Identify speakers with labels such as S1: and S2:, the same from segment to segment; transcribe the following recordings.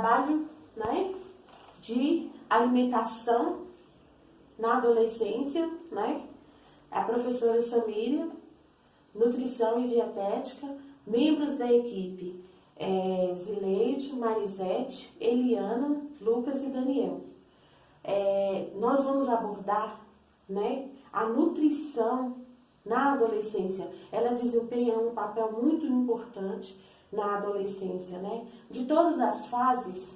S1: trabalho, né, de alimentação na adolescência, né? A professora Samília, nutrição e dietética, membros da equipe, Zileide, Marisete, Eliana, Lucas e Daniel. Nós vamos abordar, né, a nutrição na adolescência. Ela desempenha um papel muito importante na adolescência, né? De todas as fases,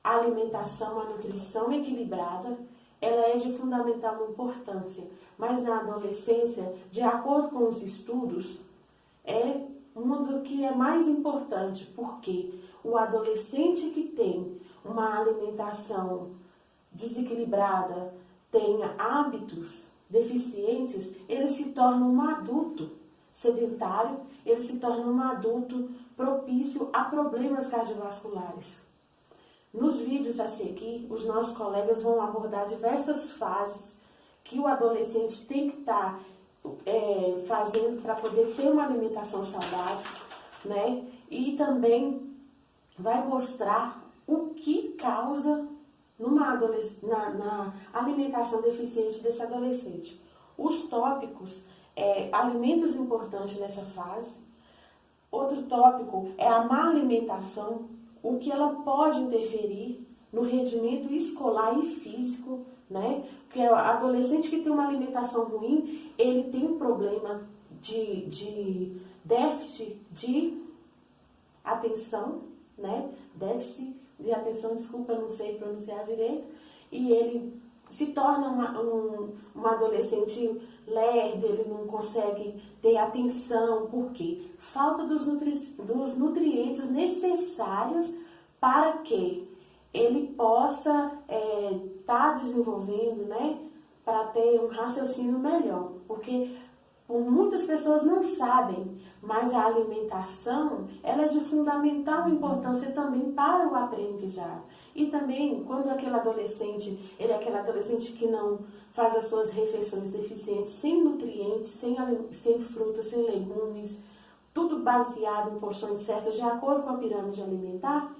S1: a alimentação, a nutrição equilibrada, ela é de fundamental importância. Mas na adolescência, de acordo com os estudos, é uma do que é mais importante, porque o adolescente que tem uma alimentação desequilibrada, tenha hábitos deficientes, ele se torna um adulto sedentário, ele se torna um adulto propício a problemas cardiovasculares. Nos vídeos a seguir, os nossos colegas vão abordar diversas fases que o adolescente tem que estar fazendo para poder ter uma alimentação saudável, né? E também vai mostrar o que causa na alimentação deficiente desse adolescente. Os tópicos, alimentos importantes nessa fase. Outro tópico é a má alimentação, o que ela pode interferir no rendimento escolar e físico, né? Porque o adolescente que tem uma alimentação ruim, ele tem um problema de déficit de atenção, né? Déficit de atenção, desculpa, eu não sei pronunciar direito, e ele se torna um adolescente lerdo, ele não consegue ter atenção, por quê? Falta dos nutrientes necessários para que ele possa estar desenvolvendo, né, para ter um raciocínio melhor, porque muitas pessoas não sabem, mas a alimentação ela é de fundamental importância também para o aprendizado. E também, quando aquele adolescente, ele é aquele adolescente que não faz as suas refeições deficientes, sem nutrientes, sem frutas, sem legumes, tudo baseado em porções certas, de acordo com a pirâmide alimentar,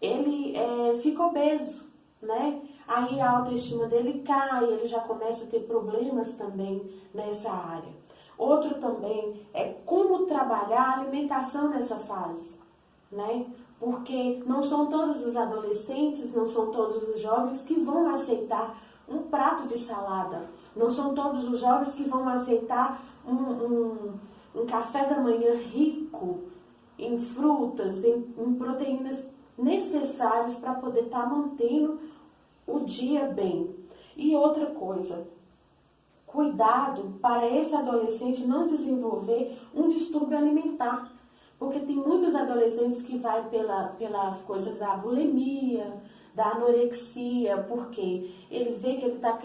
S1: ele fica obeso, né? Aí a autoestima dele cai, ele já começa a ter problemas também nessa área. Outro também é como trabalhar a alimentação nessa fase, né? Porque não são todos os adolescentes, não são todos os jovens que vão aceitar um prato de salada. Não são todos os jovens que vão aceitar um café da manhã rico em frutas, em proteínas necessárias para poder estar mantendo o dia bem. E outra coisa, cuidado para esse adolescente não desenvolver um distúrbio alimentar. Porque tem muitos adolescentes que vai pela coisa da bulimia, da anorexia, porque ele vê que ele está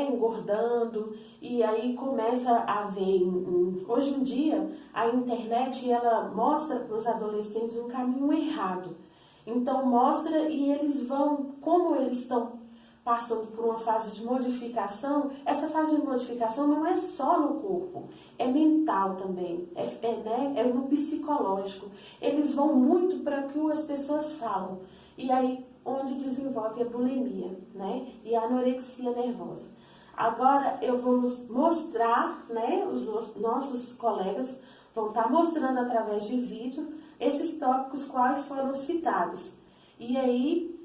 S1: engordando, e aí começa a ver. Hoje em dia, a internet ela mostra para os adolescentes um caminho errado. Então mostra e eles vão, como eles estão passando por uma fase de modificação, essa fase de modificação não é só no corpo, é mental também, é no psicológico. Eles vão muito para o que as pessoas falam, e aí onde desenvolve a bulimia, né? E a anorexia nervosa. Agora eu vou mostrar, né? Os nossos colegas vão estar mostrando através de vídeo esses tópicos quais foram citados. E aí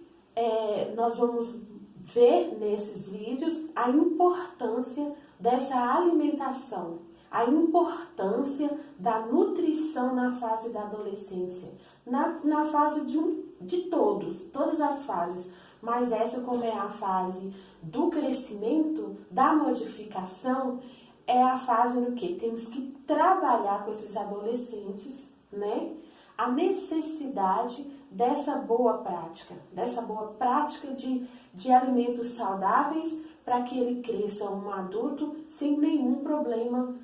S1: nós vamos ver nesses vídeos a importância dessa alimentação, a importância da nutrição na fase da adolescência, na fase de todas as fases, mas essa, como é a fase do crescimento, da modificação, é a fase no que temos que trabalhar com esses adolescentes, né? A necessidade dessa boa prática de alimentos saudáveis para que ele cresça um adulto sem nenhum problema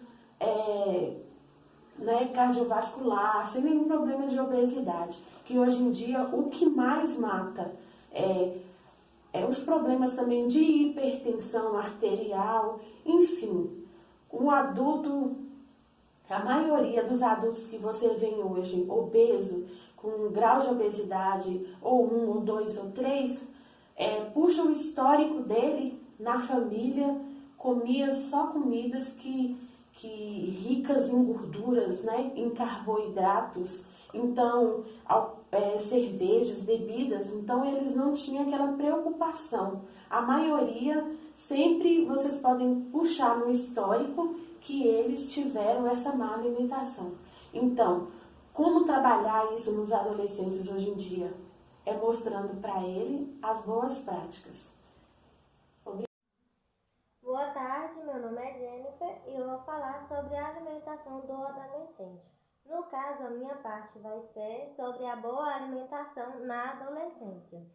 S1: cardiovascular, sem nenhum problema de obesidade. Que hoje em dia o que mais mata é os problemas também de hipertensão arterial, enfim. Um adulto, a maioria dos adultos que você vê hoje obeso, com grau de obesidade, ou 1, ou 2, ou 3, puxa o histórico dele na família, comia só comidas que ricas em gorduras, né, em carboidratos, então cervejas, bebidas, então eles não tinham aquela preocupação. A maioria sempre vocês podem puxar no histórico que eles tiveram essa má alimentação. Então, como trabalhar isso nos adolescentes hoje em dia? É mostrando para ele as boas práticas.
S2: Boa tarde, meu nome é Jennifer e eu vou falar sobre a alimentação do adolescente. No caso, a minha parte vai ser sobre a boa alimentação na adolescência.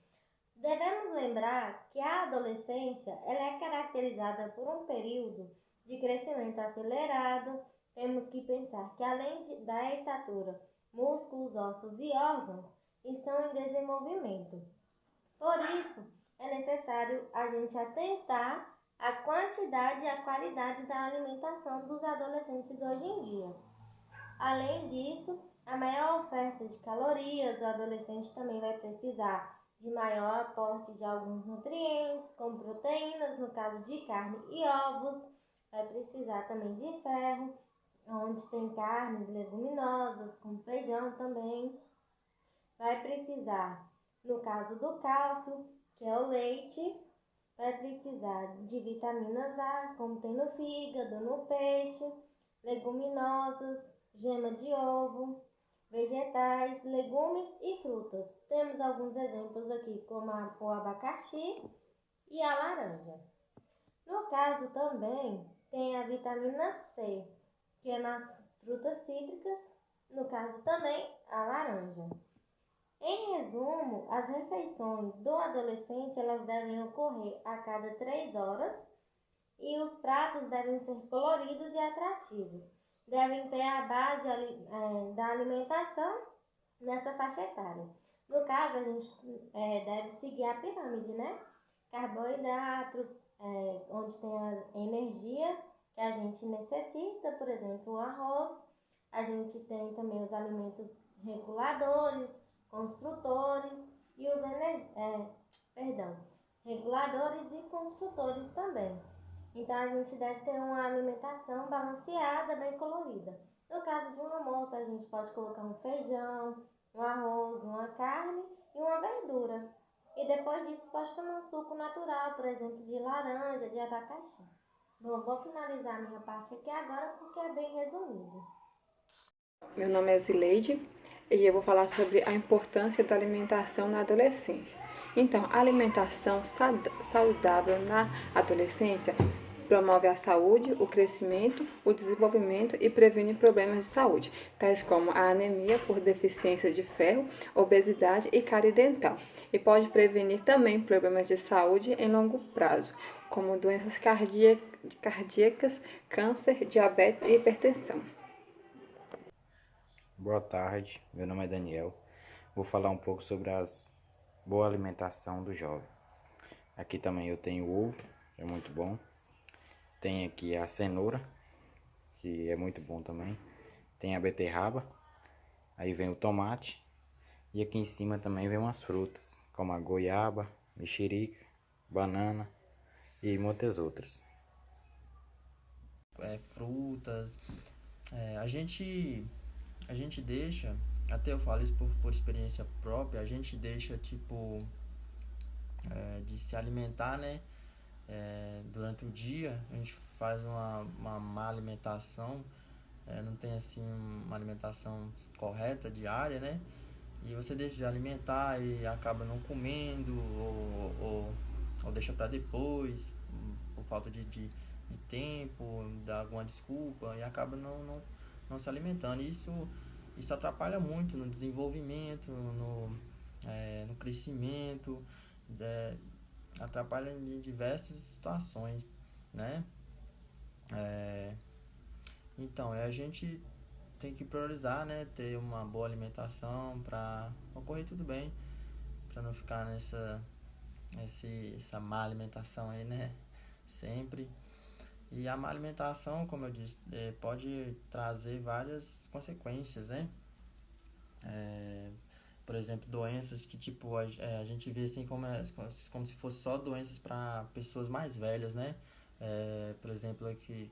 S2: Devemos lembrar que a adolescência ela é caracterizada por um período de crescimento acelerado. Temos que pensar que além da estatura, músculos, ossos e órgãos estão em desenvolvimento. Por isso, é necessário a gente atentar à quantidade e à qualidade da alimentação dos adolescentes hoje em dia. Além disso, a maior oferta de calorias, o adolescente também vai precisar de maior aporte de alguns nutrientes, como proteínas, no caso de carne e ovos, vai precisar também de ferro, onde tem carnes leguminosas, como feijão também. Vai precisar, no caso do cálcio, que é o leite, vai precisar de vitaminas A, como tem no fígado, no peixe, leguminosas, gema de ovo, vegetais, legumes e frutas. Temos alguns exemplos aqui, como o abacaxi e a laranja. No caso também tem a vitamina C, que é nas frutas cítricas, no caso também a laranja. Em resumo, as refeições do adolescente elas devem ocorrer a cada 3 horas e os pratos devem ser coloridos e atrativos. Devem ter a base da alimentação nessa faixa etária. No caso, a gente deve seguir a pirâmide, né? Carboidrato, onde tem a energia que a gente necessita, por exemplo, o arroz. A gente tem também os alimentos reguladores, construtores e os reguladores e construtores também. Então a gente deve ter uma alimentação balanceada, bem colorida. No caso de um almoço, a gente pode colocar um feijão, um arroz, uma carne e uma verdura. E depois disso pode tomar um suco natural, por exemplo, de laranja, de abacaxi. Bom, vou finalizar a minha parte aqui agora porque é bem resumido.
S3: Meu nome é Zileide e eu vou falar sobre a importância da alimentação na adolescência. Então, a alimentação saudável na adolescência promove a saúde, o crescimento, o desenvolvimento e previne problemas de saúde, tais como a anemia por deficiência de ferro, obesidade e cárie dental. E pode prevenir também problemas de saúde em longo prazo, como doenças cardíacas, câncer, diabetes e hipertensão.
S4: Boa tarde, meu nome é Daniel. Vou falar um pouco sobre a boa alimentação do jovem. Aqui também eu tenho ovo, é muito bom. Tem aqui a cenoura, que é muito bom também. Tem a beterraba, aí vem o tomate. E aqui em cima também vem umas frutas, como a goiaba, mexerica, banana e muitas outras.
S5: Frutas, a gente deixa, até eu falo isso por experiência própria, a gente deixa de se alimentar, né? Durante o dia a gente faz uma má alimentação, não tem assim uma alimentação correta diária, né? E você deixa de alimentar e acaba não comendo ou deixa para depois por falta de tempo, dá alguma desculpa e acaba não se alimentando. Isso atrapalha muito no desenvolvimento, no crescimento, atrapalha em diversas situações, né? Então, a gente tem que priorizar, né? Ter uma boa alimentação para ocorrer tudo bem, para não ficar essa má alimentação aí, né? Sempre. E a má alimentação, como eu disse, pode trazer várias consequências, né? por exemplo, doenças que tipo a gente vê assim como se fosse só doenças para pessoas mais velhas, né? Por exemplo, aqui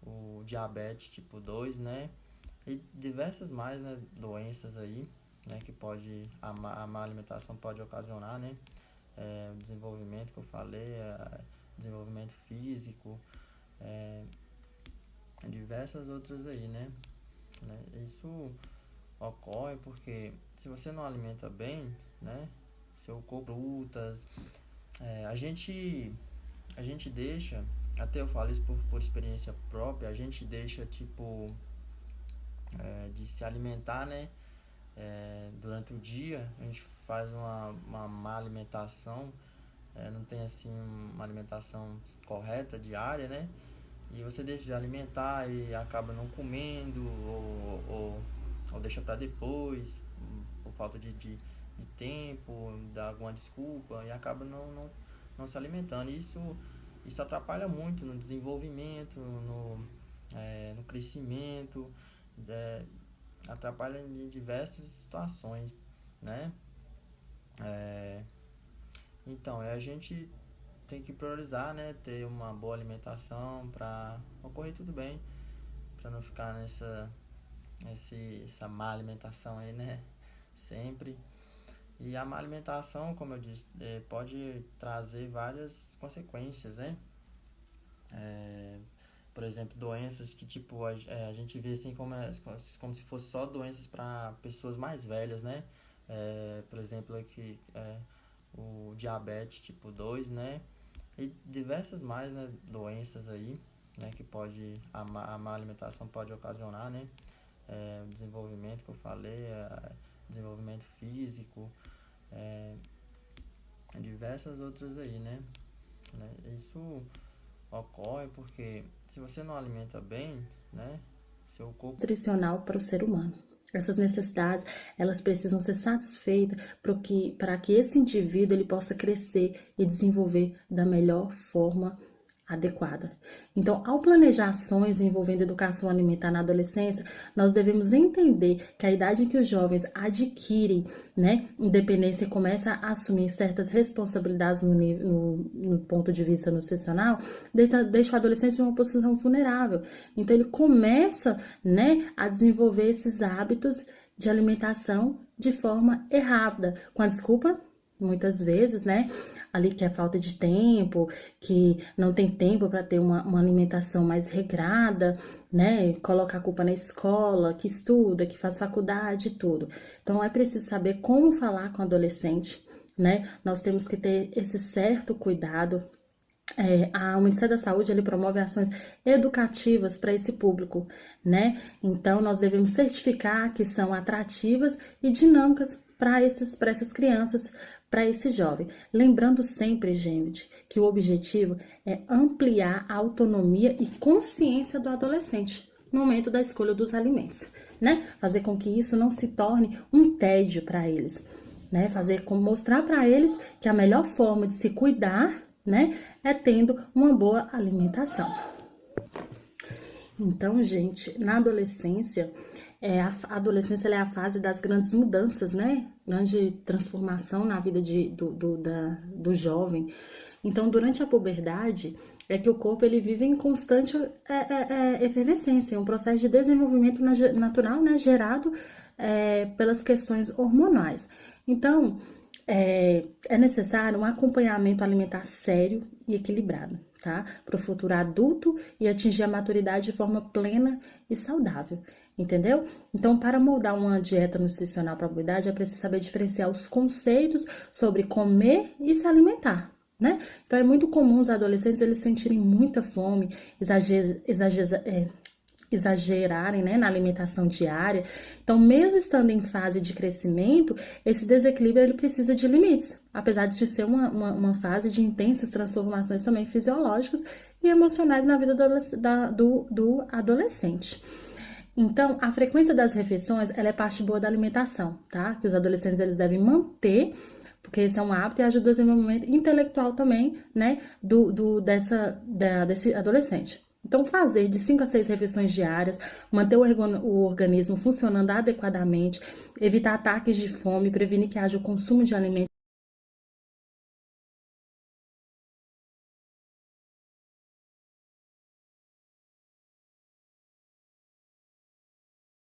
S5: o diabetes tipo 2, né? E diversas mais, né, doenças aí, né, que a má alimentação pode ocasionar, né? O desenvolvimento que eu falei, desenvolvimento físico, diversas outras aí, né? Isso ocorre porque se você não alimenta bem, né, seu corpo, frutas, a gente deixa, até eu falo isso por experiência própria, a gente deixa tipo de se alimentar, né, durante o dia, a gente faz uma má alimentação, não tem assim uma alimentação correta diária, né? E você deixa de alimentar e acaba não comendo ou deixa para depois por falta de tempo, dá alguma desculpa e acaba não se alimentando. Isso atrapalha muito no desenvolvimento, no crescimento, atrapalha em diversas situações, né? Então, a gente tem que priorizar, né? Ter uma boa alimentação para ocorrer tudo bem, para não ficar essa má alimentação aí, né? Sempre. E a má alimentação, como eu disse, pode trazer várias consequências, né? Por exemplo, doenças que tipo a gente vê assim como se fosse só doenças para pessoas mais velhas, né? Por exemplo, aqui o diabetes tipo 2, né? E diversas mais, né, doenças aí, né, que a má alimentação pode ocasionar, né? O desenvolvimento que eu falei, desenvolvimento físico, diversas outras aí, né? Isso ocorre porque se você não alimenta bem, né, seu corpo
S6: nutricional para o ser humano. Essas necessidades, elas precisam ser satisfeitas para que esse indivíduo ele possa crescer e desenvolver da melhor forma adequada. Então, ao planejar ações envolvendo educação alimentar na adolescência, nós devemos entender que a idade em que os jovens adquirem, né, independência e começam a assumir certas responsabilidades no ponto de vista nutricional, deixa o adolescente em uma posição vulnerável. Então, ele começa, né, a desenvolver esses hábitos de alimentação de forma errada, com a desculpa, muitas vezes, né, ali que é falta de tempo, que não tem tempo para ter uma alimentação mais regrada, né, coloca a culpa na escola, que estuda, que faz faculdade e tudo. Então, é preciso saber como falar com o adolescente, né, nós temos que ter esse certo cuidado. O Ministério da Saúde, ele promove ações educativas para esse público, né, então nós devemos certificar que são atrativas e dinâmicas para essas crianças, para esse jovem. Lembrando sempre, gente, que o objetivo é ampliar a autonomia e consciência do adolescente no momento da escolha dos alimentos, né? Fazer com que isso não se torne um tédio para eles, né? Mostrar para eles que a melhor forma de se cuidar, né, é tendo uma boa alimentação. Então, gente, na adolescência, a adolescência é a fase das grandes mudanças, né? Grande transformação na vida do jovem. Então, durante a puberdade, é que o corpo ele vive em constante efervescência, um processo de desenvolvimento natural, né? Gerado pelas questões hormonais. Então, é necessário um acompanhamento alimentar sério e equilibrado, tá? Para o futuro adulto e atingir a maturidade de forma plena e saudável. Entendeu? Então, para moldar uma dieta nutricional para a idade, é preciso saber diferenciar os conceitos sobre comer e se alimentar, né? Então, é muito comum os adolescentes eles sentirem muita fome, exagerarem, né, na alimentação diária. Então, mesmo estando em fase de crescimento, esse desequilíbrio ele precisa de limites, apesar de ser uma fase de intensas transformações também fisiológicas e emocionais na vida do adolescente. Então, a frequência das refeições, ela é parte boa da alimentação, tá? Que os adolescentes, eles devem manter, porque esse é um hábito e ajuda o desenvolvimento intelectual também, né? Desse adolescente. Então, fazer de 5 a 6 refeições diárias, manter o organismo funcionando adequadamente, evitar ataques de fome, prevenir que haja o consumo de alimentos